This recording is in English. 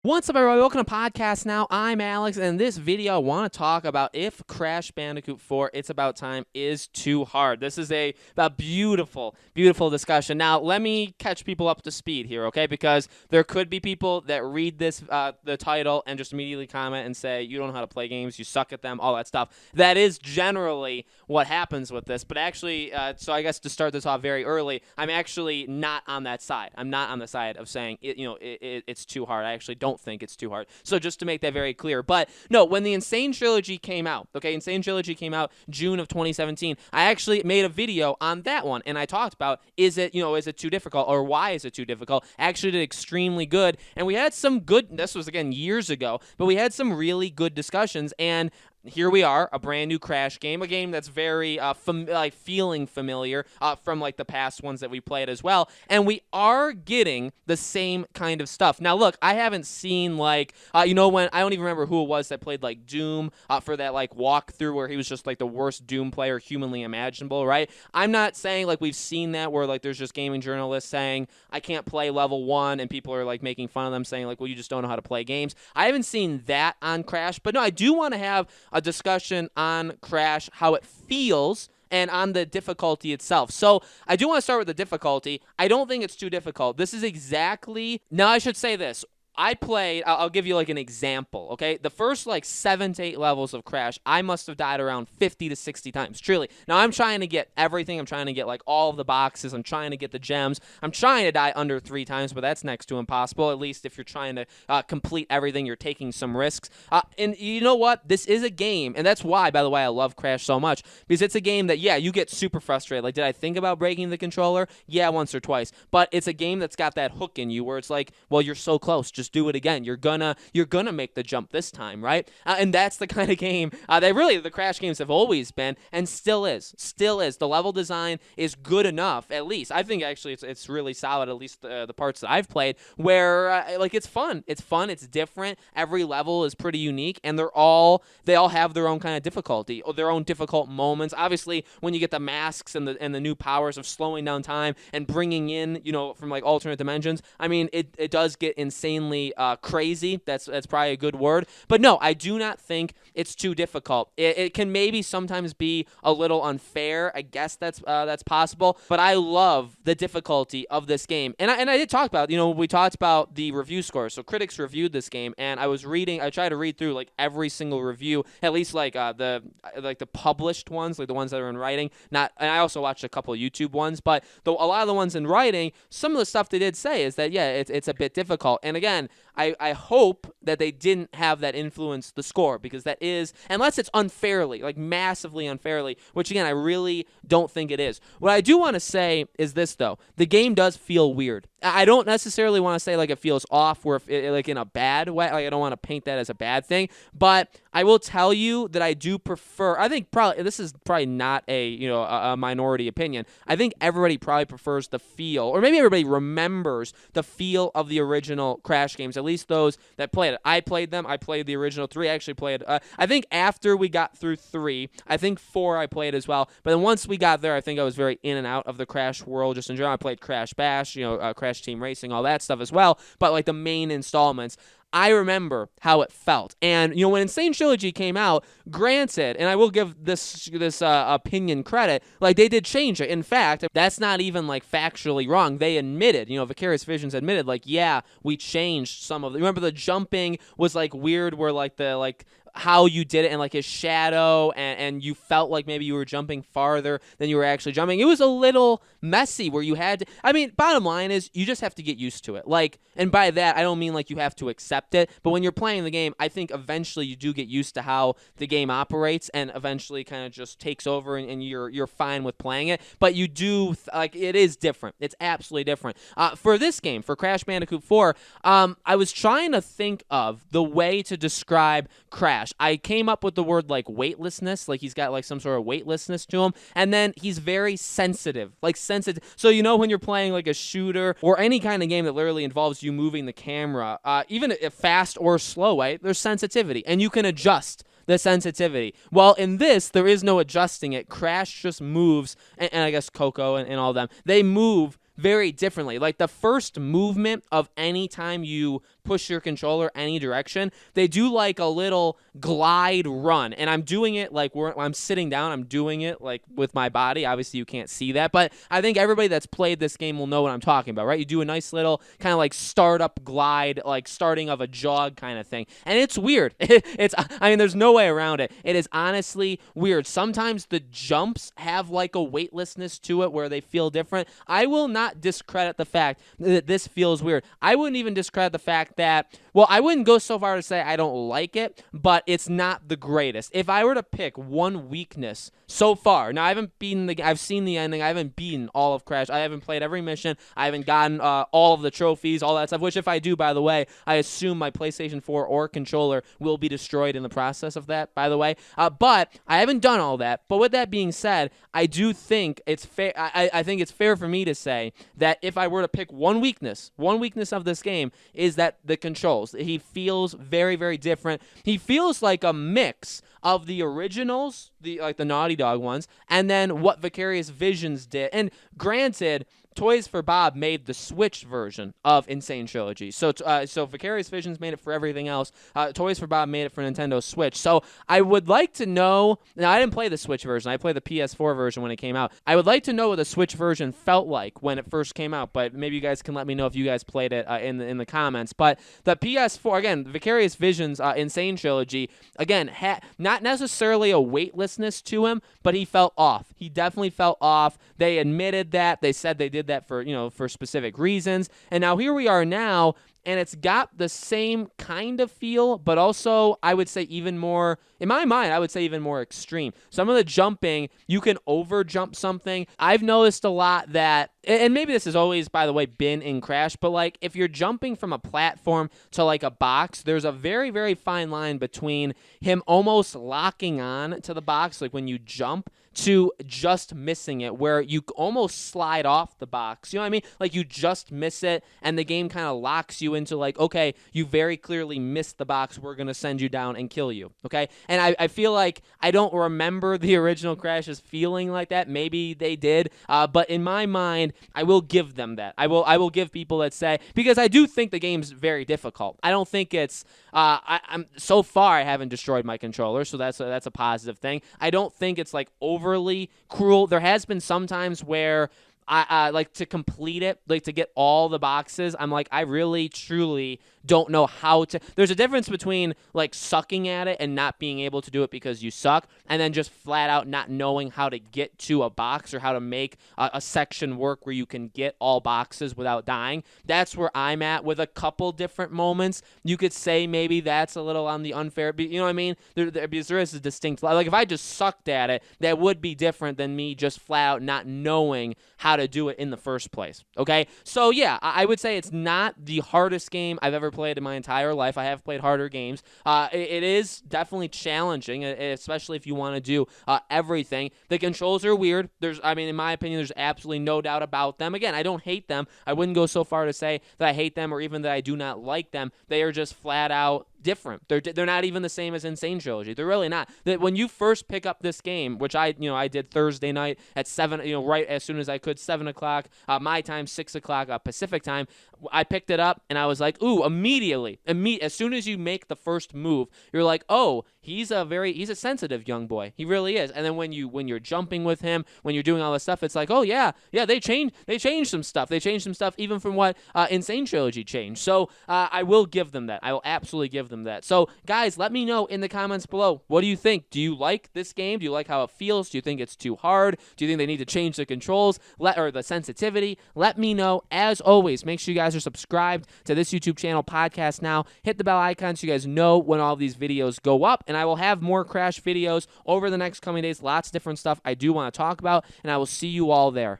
What's up, everybody? Welcome to Podcast Now. I'm Alex, and in this video, I want to talk about if Crash Bandicoot 4, It's About Time, is too hard. This is a beautiful, beautiful discussion. Now, let me catch people up to speed here, okay? Because there could be people that read this, the title, and just immediately comment and say, you don't know how to play games, you suck at them, all that stuff. That is generally what happens with this, but actually, so I guess to start this off very early, I'm actually not on that side. I'm not on the side of saying, it's too hard. I actually don't think it's too hard. So just to make that very clear. But no, when the Insane Trilogy came out, okay, Insane Trilogy came out June of 2017, I actually made a video on that one, and I talked about, is it too difficult, or why is it too difficult? Actually did extremely good, and we had some good, this was again years ago, but we had some really good discussions, and here we are, a brand new Crash game, a game that's very feeling familiar from like the past ones that we played as well, and we are getting the same kind of stuff. Now, look, I haven't seen when I don't even remember who it was that played like Doom for that like walkthrough where he was just like the worst Doom player humanly imaginable, right? I'm not saying like we've seen that where like there's just gaming journalists saying I can't play level 1 and people are like making fun of them saying like, well, you just don't know how to play games. I haven't seen that on Crash, but no, I do want to have a discussion on Crash, how it feels, and on the difficulty itself. So I do want to start with the difficulty. I don't think it's too difficult. This is exactly... Now, I should say this. I played, I'll give you like an example, okay? The first like 7 to 8 levels of Crash, I must have died around 50 to 60 times, truly. Now, I'm trying to get everything. I'm trying to get like all of the boxes. I'm trying to get the gems. I'm trying to die under 3 times, but that's next to impossible. At least if you're trying to complete everything, you're taking some risks. And you know what? This is a game, and that's why, by the way, I love Crash so much, because it's a game that, yeah, you get super frustrated. Like, did I think about breaking the controller? Yeah, once or twice. But it's a game that's got that hook in you where it's like, well, you're so close. Just do it again. You're gonna make the jump this time, right? And that's the kind of game that really the Crash games have always been, and still is. The level design is good enough, at least. I think actually it's really solid, at least the parts that I've played, where it's fun. It's different. Every level is pretty unique, and they all have their own kind of difficulty, or their own difficult moments. Obviously, when you get the masks and the new powers of slowing down time and bringing in, from like alternate dimensions, I mean, it does get insanely crazy. That's probably a good word. But no, I do not think it's too difficult. It can maybe sometimes be a little unfair. I guess that's possible. But I love the difficulty of this game. And I did talk about, we talked about the review scores. So critics reviewed this game, and I tried to read through like every single review, at least like the published ones, like the ones that are in writing. And I also watched a couple of YouTube ones, but a lot of the ones in writing, some of the stuff they did say is that, yeah, it's a bit difficult. And again, I hope that they didn't have that influence the score, because that is, unless it's unfairly, like massively unfairly, which again, I really don't think it is. What I do want to say is this, though. The game does feel weird. I don't necessarily want to say like it feels off, or like in a bad way. Like I don't want to paint that as a bad thing, but I will tell you that I do prefer. I think probably this is probably not a minority opinion. I think everybody probably prefers the feel, or maybe everybody remembers the feel of the original Crash games. At least those that played it. I played them. I played the original 3. I actually played. I think after we got through 3, I think 4 I played as well. But then once we got there, I think I was very in and out of the Crash world just in general. I played Crash Bash, Crash Team Racing, all that stuff as well. But like the main installments, I remember how it felt. And, when Insane Trilogy came out, granted, and I will give this opinion credit, like, they did change it. In fact, that's not even, like, factually wrong. They admitted, Vicarious Visions admitted, like, yeah, we changed some of the... Remember, the jumping was, like, weird where, like, how you did it and like his shadow and you felt like maybe you were jumping farther than you were actually jumping. It was a little messy where you had to, I mean, bottom line is you just have to get used to it. Like, and by that, I don't mean like you have to accept it, but when you're playing the game, I think eventually you do get used to how the game operates and eventually kind of just takes over and you're fine with playing it. But you do, like, it is different. It's absolutely different. For this game, for Crash Bandicoot 4, I was trying to think of the way to describe Crash. I came up with the word like weightlessness, like he's got like some sort of weightlessness to him, and then he's very sensitive, like sensitive. So when you're playing like a shooter or any kind of game that literally involves you moving the camera, even if fast or slow, right, there's sensitivity, and you can adjust the sensitivity. Well, in this, there is no adjusting it. Crash just moves, and I guess Coco and all of them, they move very differently. Like the first movement of any time you push your controller any direction. They do like a little glide run, and I'm doing it like I'm sitting down. I'm doing it like with my body. Obviously, you can't see that, but I think everybody that's played this game will know what I'm talking about, right? You do a nice little kind of like startup glide, like starting of a jog kind of thing, and it's weird. I mean, there's no way around it. It is honestly weird. Sometimes the jumps have like a weightlessness to it where they feel different. I will not discredit the fact that this feels weird. I wouldn't even discredit the fact that, well, I wouldn't go so far to say I don't like it, but it's not the greatest. If I were to pick one weakness so far, now I've seen the ending. I haven't beaten all of Crash. I haven't played every mission. I haven't gotten all of the trophies, all that stuff, which if I do, by the way, I assume my PlayStation 4 or controller will be destroyed in the process of that, by the way. But I haven't done all that. But with that being said, I do think it's fair. I think it's fair for me to say that if I were to pick one weakness of this game is that the controls. He feels very, very different. He feels like a mix of the originals, the Naughty Dog ones, and then what Vicarious Visions did. And granted, Toys for Bob made the Switch version of Insane Trilogy. So Vicarious Visions made it for everything else. Toys for Bob made it for Nintendo Switch. So I would like to know, now I didn't play the Switch version. I played the PS4 version when it came out. I would like to know what the Switch version felt like when it first came out, but maybe you guys can let me know if you guys played it in the comments. But the PS4, again, Vicarious Visions Insane Trilogy, again, not necessarily a weightlessness to him, but he felt off. He definitely felt off. They admitted that. They said they did that for specific reasons. And now here we are now, and it's got the same kind of feel, but also I would say even more, in my mind, I would say even more extreme. Some of the jumping, you can over jump something. I've noticed a lot that, and maybe this has always, by the way, been in Crash, but like if you're jumping from a platform to like a box, there's a very, very fine line between him almost locking on to the box, like when you jump, to just missing it, where you almost slide off the box. You know what I mean? Like you just miss it, and the game kind of locks you into like, okay, you very clearly missed the box. We're going to send you down and kill you, okay? And I feel like I don't remember the original Crashes feeling like that. Maybe they did, but in my mind, I will give them that. I will give people that say, because I do think the game's very difficult. I don't think it's, I'm so far I haven't destroyed my controller, so that's a positive thing. I don't think it's like overly cruel. There has been some times where I like to complete it, like to get all the boxes. I'm like, I really, truly don't know how to. There's a difference between like sucking at it and not being able to do it because you suck, and then just flat out not knowing how to get to a box or how to make a section work where you can get all boxes without dying. That's where I'm at with a couple different moments. You could say maybe that's a little on the unfair, you know what I mean? Because there is a distinct, like if I just sucked at it, that would be different than me just flat out not knowing how to do it in the first place, okay? So yeah, I would say it's not the hardest game I've ever played in my entire life. I have played harder games. It is definitely challenging, especially if you want to do everything. The controls are weird. In my opinion, there's absolutely no doubt about them. Again, I don't hate them. I wouldn't go so far to say that I hate them or even that I do not like them. They are just flat out different. They're not even the same as Insane Trilogy. They're really not. That when you first pick up this game, which I did Thursday night at 7, right as soon as I could, 7 o'clock my time, 6 o'clock Pacific time, I picked it up and I was like, ooh, immediately, as soon as you make the first move, you're like, oh, he's a sensitive young boy. He really is. And then when you're jumping with him, when you're doing all this stuff, it's like, oh yeah, they changed some stuff. They changed some stuff even from what Insane Trilogy changed. So I will give them that. I will absolutely give them that. So guys, let me know in the comments below. What do you think? Do you like this game? Do you like how it feels? Do you think it's too hard? Do you think they need to change the controls or the sensitivity? Let me know. As always, make sure you guys are subscribed to this YouTube channel, Podcast Now. Hit the bell icon so you guys know when all these videos go up, and I will have more Crash videos over the next coming days. Lots of different stuff I do want to talk about, and I will see you all there.